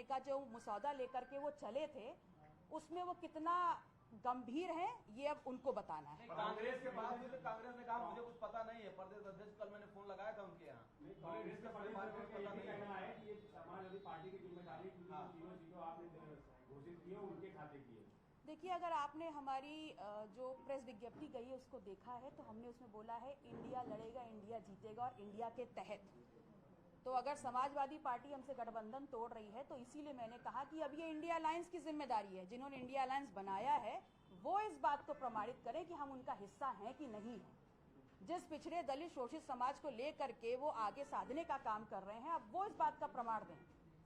करने का जो मसौदा लेकर के वो चले थे, उसमें वो कितना गंभीर है ये अब उनको बताना है। कांग्रेस के बाद भी तो कांग्रेस ने कहा मुझे कुछ पता नहीं है, प्रदेश अध्यक्ष कल मैंने फोन लगाया था उनके यहाँ, कांग्रेस के बारे में कुछ पता नहीं है कि ये समाजवादी पार्टी की जिम्मेदारी तीनों सीटों आपने घोषित की है उनके खाते की है। देखिए, अगर आपने हमारी जो प्रेस विज्ञप्ति गई है उसको देखा है तो हमने उसमें बोला है इंडिया लड़ेगा, इंडिया जीतेगा और इंडिया के तहत। तो अगर समाजवादी पार्टी हमसे गठबंधन तोड़ रही है तो इसीलिए मैंने कहा कि अब ये इंडिया अलायंस की जिम्मेदारी है, जिन्होंने इंडिया अलायंस बनाया है वो इस बात को प्रमाणित करें कि हम उनका हिस्सा हैं कि नहीं है। जिस पिछड़े दलित शोषित समाज को लेकर के वो आगे साधने का काम कर रहे हैं, अब वो इस बात का प्रमाण दें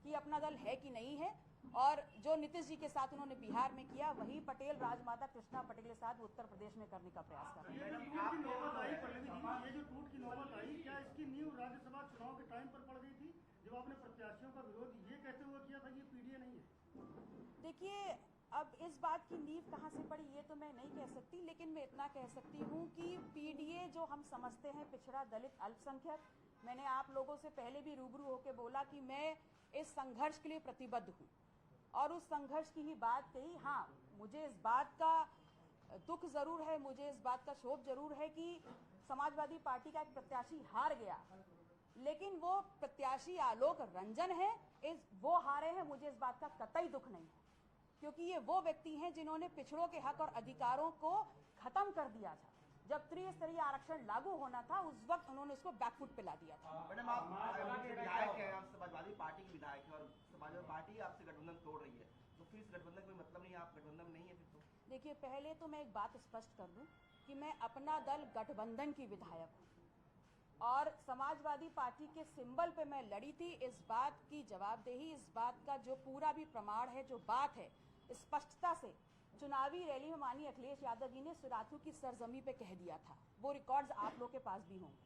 कि अपना दल है कि नहीं है। और जो नीतीश जी के साथ उन्होंने बिहार में किया, वही पटेल राजमाता कृष्णा पटेल के साथ उत्तर प्रदेश में करने का प्रयास कर रहे हैं। ये जो टूट की नौबत आई, क्या इसकी नींव राज्यसभा चुनाव के टाइम पर पड़ गई थी, जब आपने प्रत्याशियों का विरोध ये कहते हुए किया था कि ये पीडीए नहीं है? देखिए, अब इस बात की नींव कहाँ से पड़ी ये तो मैं नहीं कह सकती, लेकिन मैं इतना कह सकती हूँ कि पीडीए जो हम समझते हैं पिछड़ा दलित अल्पसंख्यक, मैंने आप लोगों से पहले भी रूबरू होकर बोला कि मैं इस संघर्ष के लिए प्रतिबद्ध हूँ और उस संघर्ष की ही बात कही। हाँ, मुझे इस बात का दुख जरूर है, मुझे इस बात का क्षोभ जरूर है कि समाजवादी पार्टी का एक प्रत्याशी हार गया, लेकिन वो प्रत्याशी आलोक रंजन है, वो हारे हैं, मुझे इस बात का कतई दुख नहीं है, क्योंकि ये वो व्यक्ति हैं जिन्होंने पिछड़ों के हक और अधिकारों को खत्म कर दिया था। जब त्रिस्तरीय आरक्षण लागू होना था उस वक्त उन्होंने उसको बैकफुट पे ला दिया था। मैडम, आप विधायक हैं, आप समाजवादी पार्टी के विधायक हैं और समाजवादी पार्टी आपसे गठबंधन तोड़ रही है, तो फिर इस गठबंधन का कोई मतलब नहीं है, आप गठबंधन में नहीं है फिर तो? देखिए, पहले तो मैं एक बात स्पष्ट कर दूं कि मैं अपना दल गठबंधन की विधायक हूं और समाजवादी पार्टी के सिंबल पे मैं लड़ी थी। इस बात की जवाबदेही, इस बात का जो पूरा भी प्रमाण है, जो बात है, स्पष्टता से चुनावी रैली में माननीय अखिलेश यादव जी ने सुराथू की सरजमी पे कह दिया था। वो रिकॉर्ड्स आप लोग के पास भी होंगे।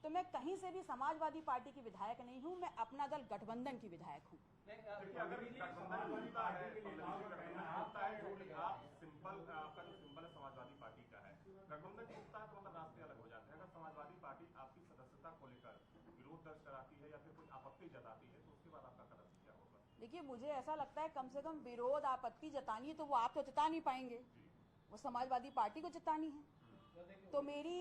तो मैं कहीं से भी समाजवादी पार्टी की विधायक नहीं हूं, मैं अपना दल गठबंधन की विधायक हूं। आपका जो सिंबल है समाजवादी पार्टी का है, गठबंधन टूटता है तो मतलब रास्ते अलग हो जाते हैं। अगर समाजवादी पार्टी आपकी सदस्यता को लेकर विरोध दर्ज कराती है या फिर कोई आपत्ति जताती है तो उसके बाद आपका कदम क्या होगा? देखिए, मुझे ऐसा लगता है कम से कम विरोध आपत्ति जतानी है तो वो आप तो जता नहीं पाएंगे, वो समाजवादी पार्टी को जतानी है। तो मेरी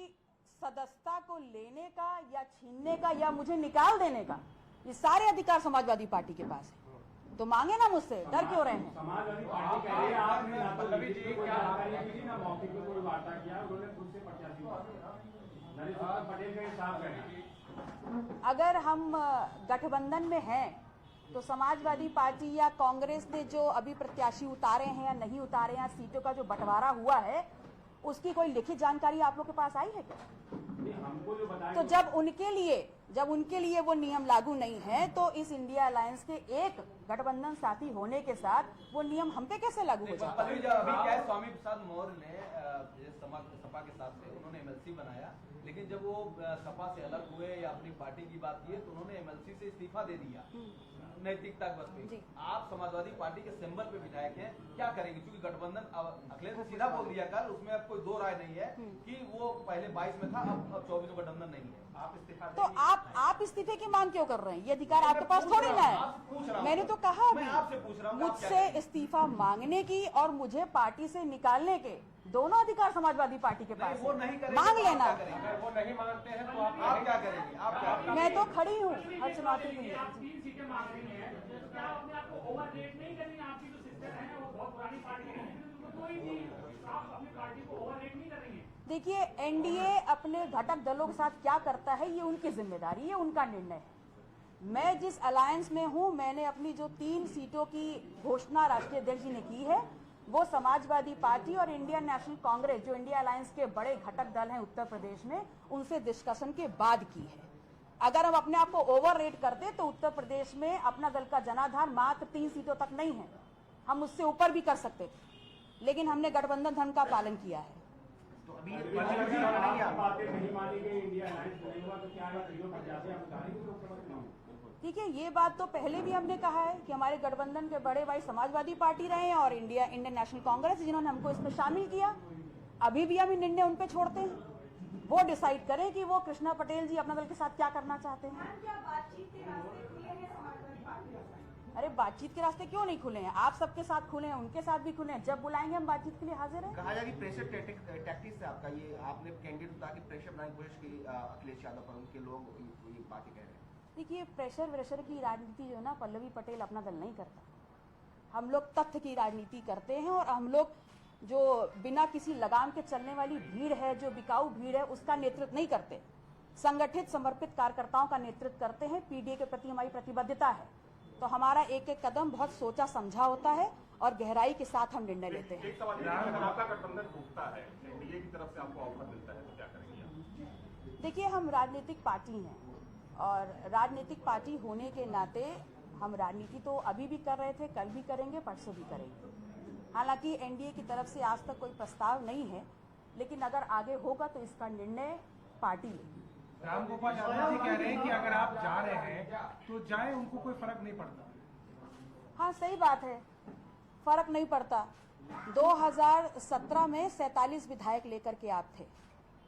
सदस्यता को लेने का या छीनने का या मुझे निकाल देने का ये सारे अधिकार समाजवादी पार्टी के पास है, तो मांगे ना मुझसे, डर क्यों रहे हैं? समाजवादी पार्टी कह रही है आपने ना मौखिक में कोई वार्ता किया, उन्होंने खुद से प्रत्याशी पटेल के हिसाब से। अगर हम गठबंधन में हैं तो समाजवादी पार्टी या कांग्रेस ने जो अभी प्रत्याशी उतारे हैं या नहीं उतारे हैं, सीटों का जो बंटवारा हुआ है, उसकी कोई लिखित जानकारी आप लोग के पास आई है क्या? हमको जो बताया, तो जब उनके लिए वो नियम लागू नहीं है तो इस इंडिया अलायंस के एक गठबंधन साथी होने के साथ वो नियम हम पे कैसे लागू हो जाता है? अभी क्या स्वामी प्रसाद मौर्य ने सपा के साथ से उन्होंने एमएलसी बनाया, लेकिन जब वो सपा से अलग हुए या अपनी पार्टी की बात की तो उन्होंने एमएलसी से इस्तीफा दे दिया नैतिकता बस पे। आप समाजवादी पार्टी के सिंबल पे विधायक हैं, क्या करेंगे? क्योंकि गठबंधन अखिलेश ने सीधा बोल दिया कल, उसमें अब कोई दो राय नहीं है कि वो पहले 22 में था, अब 24 में गठबंधन नहीं है। आप इस्तीफा तो आप इस्तीफे की मांग क्यों कर रहे हैं? ये अधिकार आपके पास थोड़ी ना है। मैंने तो कहा मुझसे इस्तीफा मांगने की और मुझे पार्टी से निकालने के दोनों अधिकार समाजवादी पार्टी के पास वो नहीं करेंगे, मांग लेना। अगर वो नहीं मांगते हैं तो आप क्या करेंगे? आप मैं तो खड़ी हूँ हर चुनौती के लिए। आप 3 सीटें मांग रही हैं, तो क्या अपने आप को ओवररेट नहीं करनी? आपकी जो सिस्टर है वो बहुत पुरानी पार्टी है, कोई भी आप अपनी पार्टी को ओवररेट नहीं कर रही है। देखिए, एनडीए अपने घटक दलों के साथ क्या करता है ये उनकी जिम्मेदारी है, उनका निर्णय है। मैं जिस अलायंस में हूं, मैंने अपनी जो 3 सीटों की घोषणा राष्ट्रीय अध्यक्ष जी ने की है वो समाजवादी पार्टी और इंडियन नेशनल कांग्रेस, जो इंडिया अलायंस के बड़े घटक दल हैं उत्तर प्रदेश में, उनसे डिस्कशन के बाद की है। अगर हम अपने आप को ओवर रेट करते तो उत्तर प्रदेश में अपना दल का जनाधार मात्र 3 सीटों तक नहीं है, हम उससे ऊपर भी कर सकते थे, लेकिन हमने गठबंधन धर्म का पालन किया है। तो अभी बातें नहीं मानी गई, इंडिया अलायंस नहीं हुआ तो क्या है? देखिए, ये बात तो पहले भी हमने कहा है कि हमारे गठबंधन के बड़े भाई समाजवादी पार्टी रहे हैं और इंडियन नेशनल कांग्रेस, जिन्होंने हमको इसमें शामिल किया। अभी भी हम निर्णय उन पे छोड़ते हैं, वो डिसाइड करें कि वो कृष्णा पटेल जी अपना दल के साथ क्या करना चाहते हैं। अरे बातचीत के रास्ते क्यों नहीं खुले हैं? आप सबके साथ खुले हैं, उनके साथ भी खुले हैं। जब बुलाएंगे हम बातचीत के लिए हाजिर हैं। कहा जाए कि प्रेशर टैक्टिक्स है आपका ये, आपने कैंडिडेट उतार के प्रेशर बनाने की कोशिश की अखिलेश यादव पर, उनके लोग ये बातें कह रहे हैं। देखिए, प्रेशर व्रेशर की राजनीति जो है ना, पल्लवी पटेल अपना दल नहीं करता। हम लोग तथ्य की राजनीति करते हैं और हम लोग जो बिना किसी लगाम के चलने वाली भीड़ है, जो बिकाऊ भीड़ है, उसका नेतृत्व नहीं करते। संगठित समर्पित कार्यकर्ताओं का नेतृत्व करते हैं। पीडीए के प्रति हमारी प्रतिबद्धता है, तो हमारा एक एक कदम बहुत सोचा समझा होता है और गहराई के साथ हम निर्णय लेते हैं। एक सवाल ये है, अगर आपका गठबंधन टूटता है, एनडीए की तरफ से आपको ऑफर मिलता है, तो क्या करेंगे आप? देखिए, हम राजनीतिक पार्टी हैं और राजनीतिक पार्टी होने के नाते हम राजनीति तो अभी भी कर रहे थे, कल भी करेंगे, परसों भी करेंगे। हालांकि एनडीए की तरफ से आज तक कोई प्रस्ताव नहीं है, लेकिन अगर आगे होगा तो इसका निर्णय पार्टी लेगी। रामगोपाल यादव जी कह रहे हैं कि अगर आप जा रहे हैं तो जाएं, उनको कोई फर्क नहीं पड़ता। हाँ, सही बात है, फर्क नहीं पड़ता। 2017 में 47 विधायक लेकर के आप थे।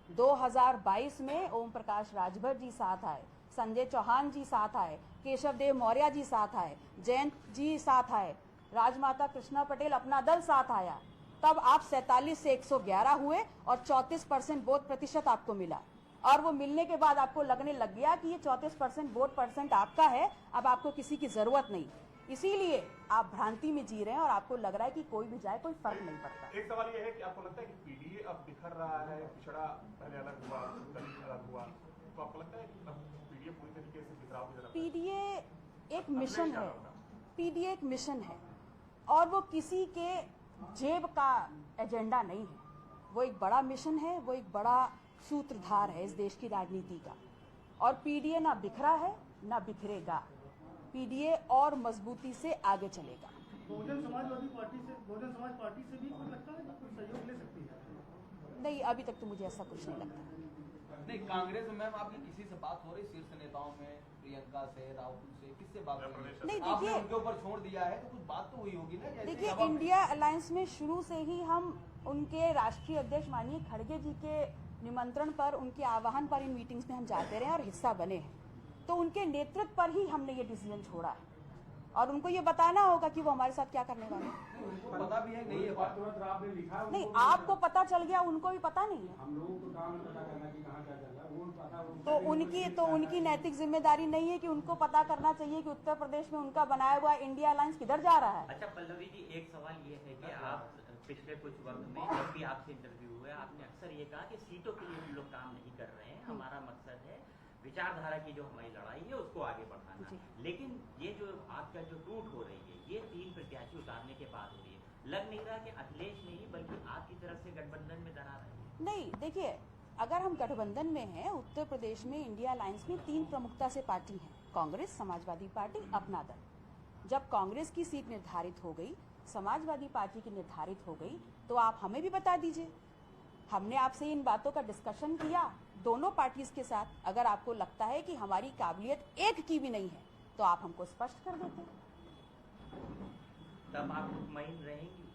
2022 में ओम प्रकाश राजभर जी साथ आए, संजय चौहान जी साथ आए, केशव देव मौर्य जी साथ आए, जयंत जी साथ आए, राजमाता कृष्णा पटेल अपना दल साथ आया। तब आप 47 से 111 हुए और 34% वोट प्रतिशत आपको मिला। और वो मिलने के बाद आपको लगने लग गया कि ये 34% वोट परसेंट आपका है, अब आपको किसी की जरूरत नहीं। इसीलिए आप भ्रांति में जी रहे हैं और आपको लग रहा है कि कोई भी जाए कोई फर्क नहीं पड़ता। एक सवाल ये है कि आपको लगता है कि पीडीए अब बिखर रहा है, पिछड़ा पहले अलग हुआ, दलित अलग हुआ, तो आपको लगता है कि अब पीडीए पूरी तरीके से बिखराव की तरफ? पीडीए एक मिशन है, पीडीए एक मिशन है और वो किसी के जेब का एजेंडा नहीं है। वो एक बड़ा मिशन है, वो एक बड़ा सूत्रधार है इस देश की राजनीति का। और पीडीए ना बिखरा है ना बिखरेगा। पीडीए और मजबूती से आगे चलेगा। बहुजन समाज पार्टी से भी कुछ लगता है कि कुछ सहयोग ले सकती है? नहीं, अभी तक तो मुझे ऐसा कुछ नहीं लगता। नहीं, कांग्रेस में मैम आपकी किसी से बात हो रही, शीर्ष नेताओं में, प्रियंका से, राहुल से, किससे बात हो रही? नहीं, आपने देखिए, उनके ऊपर छोड़ दिया है तो कुछ बात तो हुई होगी ना। देखिए, इंडिया अलायंस में शुरू से ही हम उनके राष्ट्रीय अध्यक्ष माननीय खड़गे जी के निमंत्रण पर, उनके आह्वान पर इन मीटिंग्स में हम जाते रहे और हिस्सा बने हैं। तो उनके नेतृत्व पर ही हमने ये डिसीजन छोड़ा है और उनको ये बताना होगा कि वो हमारे साथ क्या करने वाले हैं। उनको पता भी है नहीं है बात। नहीं, आपको पता चल गया, उनको भी पता नहीं है। हम लोगों को काम पता करना कि कहाँ क्या चल रहा है, वो पता तो उनकी नैतिक जिम्मेदारी नहीं है कि उनको पता करना चाहिए कि उत्तर प्रदेश में उनका बनाया हुआ इंडिया अलायंस किधर जा रहा है। अच्छा पल्लवी जी, एक सवाल ये है कि आप पिछले कुछ वक्त में जब भी आपसे इंटरव्यू हुआ, आपने अक्सर ये कहा कि सीटों के लिए हम लोग काम नहीं कर रहे हैं, हमारा मकसद है विचारधारा की जो हमारी लड़ाई है उसको आगे बढ़ाना। लेकिन ये जो आपका जो टूट हो रही है, ये 3 प्रत्याशी उतारने के बाद हो रही है। लग नहीं रहा कि अखिलेश नहीं बल्कि आपकी तरफ से गठबंधन में दरार है? नहीं, देखिए, अगर हम गठबंधन में हैं, उत्तर प्रदेश में इंडिया अलायंस में 3 प्रमुखता से पार्टी हैं, कांग्रेस, समाजवादी पार्टी, अपना दल। जब कांग्रेस की सीट निर्धारित हो गई, समाजवादी पार्टी की निर्धारित हो गई, तो आप हमें भी बता दीजिए। हमने आपसे इन बातों का डिस्कशन किया दोनों पार्टीज के साथ। अगर आपको लगता है कि हमारी काबिलियत एक की भी नहीं है तो आप हमको स्पष्ट कर देते। तब आप मुतमईन रहेंगी?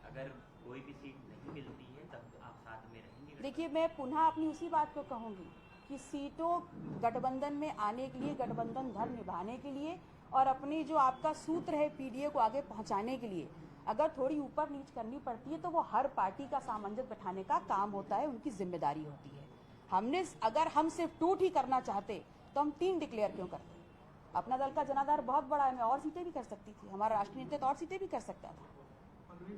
अगर कोई भी सीट नहीं मिलती है तब आप साथ में रहेंगे? देखिए, मैं पुनः अपनी उसी बात को कहूंगी कि सीटों गठबंधन में आने के लिए, गठबंधन धर्म निभाने के लिए और अपनी जो आपका सूत्र है पीडीए को आगे पहुंचाने के लिए अगर थोड़ी ऊपर नीच करनी पड़ती है तो वो हर पार्टी का सामंजस्य बैठाने का काम होता है, उनकी जिम्मेदारी होती है। अगर हम सिर्फ टूट ही करना चाहते तो हम 3 डिक्लेयर क्यों करते? अपना दल का जनाधार बहुत बड़ा है, मैं और सीटें भी कर सकती थी, हमारा राष्ट्रीय नेतृत्व और सीटें भी कर सकता था।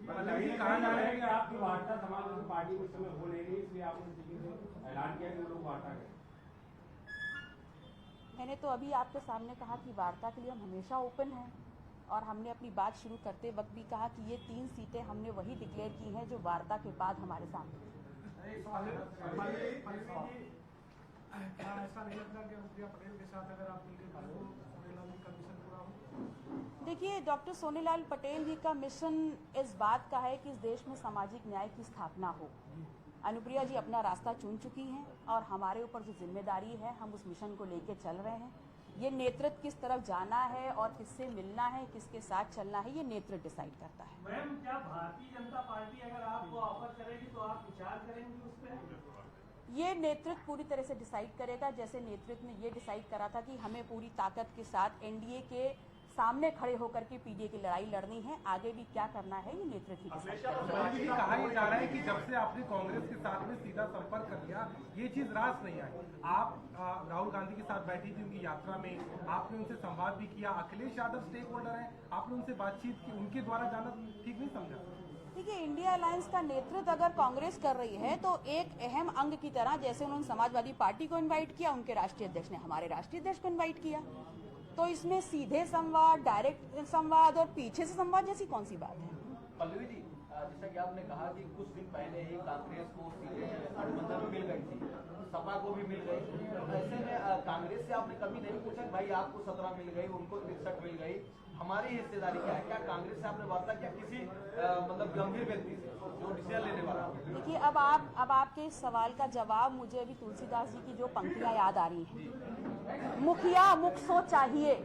कहा जा रहा है कि आपकी वार्ता समाजवादी पार्टी उस समय हो नहीं रही, इसलिए आपने ऐलान किया कि लोग वार्ता करें। मैंने तो अभी आपके सामने कहा कि वार्ता के लिए हम हमेशा ओपन हैं और हमने अपनी बात शुरू करते वक्त भी कहा कि ये 3 सीटें हमने वही डिक्लेयर की हैं जो वार्ता के बाद हमारे सामने। देखिए, डॉक्टर सोनीलाल पटेल जी का मिशन इस बात का है कि इस देश में सामाजिक न्याय की स्थापना हो। अनुप्रिया जी अपना रास्ता चुन चुकी हैं और हमारे ऊपर जो जिम्मेदारी है हम उस मिशन को लेके चल रहे हैं। ये नेतृत्व किस तरफ जाना है और किससे मिलना है, किसके साथ चलना है, ये नेतृत्व डिसाइड करता है। मैम, क्या भारतीय जनता पार्टी अगर आपको ऑफर करेगी तो आप विचार करेंगे उस पर? ये नेतृत्व पूरी तरह से डिसाइड करेगा, जैसे नेतृत्व ने ये डिसाइड करा था कि हमें पूरी ताकत के साथ एनडीए के सामने खड़े होकर के पीडीए की लड़ाई लड़नी है। आगे भी क्या करना है ये नेतृत्व की जी कहा यह जा रहा है कि जब से आपने कांग्रेस के साथ में सीधा संपर्क कर लिया ये चीज रास नहीं आई। आप राहुल गांधी के साथ बैठी थी उनकी यात्रा में, आपने उनसे संवाद भी किया। अखिलेश यादव स्टेक होल्डर है, आपने उनसे बातचीत की, उनके द्वारा जाना ठीक नहीं समझा? देखिए, इंडिया अलायंस का नेतृत्व अगर कांग्रेस कर रही है तो एक अहम अंग की तरह, जैसे उन्होंने समाजवादी पार्टी को इनवाइट किया, उनके राष्ट्रीय अध्यक्ष ने हमारे राष्ट्रीय अध्यक्ष को इनवाइट किया, तो इसमें सीधे संवाद, डायरेक्ट संवाद और पीछे से संवाद जैसी कौन सी बात है? पल्लवी जी, जैसा कि आपने कहा कि कुछ दिन पहले ही कांग्रेस को सीधे गठबंधन मिल गई थी, सपा को भी मिल गई, ऐसे में कांग्रेस से आपने कभी नहीं पूछा कि भाई आपको 17 मिल गई, उनको 63 मिल गई, हमारी हिस्सेदारी क्या है? क्या कांग्रेस से आपने वार्ता किया किसी मतलब गंभीर व्यक्ति से जो डिसीजन लेने वाला? देखिए, अब आपके इस सवाल का जवाब मुझे अभी तुलसीदास जी की जो पंक्तियां याद आ रही हैं। मुखिया मुख सो चाहिए,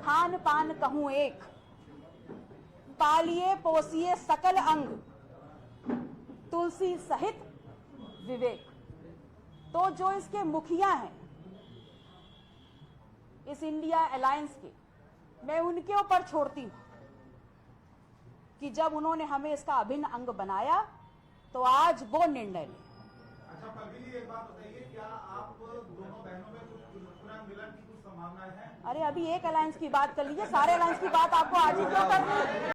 खान पान कहूं एक, पालिए पोसिए सकल अंग, तुलसी सहित विवेक। तो जो इसके मुखिया हैं इस इंडिया अलायंस के, मैं उनके ऊपर छोड़ती हूं कि जब उन्होंने हमें इसका अभिन्न अंग बनाया तो आज वो निर्णय लें। अच्छा पल्लवी जी, एक बात बताइए, क्या आप दोनों बहनों में कुछ पुनर्मिलन की कुछ संभावनाएं हैं? अरे अभी एक अलायंस की बात कर लीजिए, सारे अलायंस की बात आपको आज ही क्यों करनी है?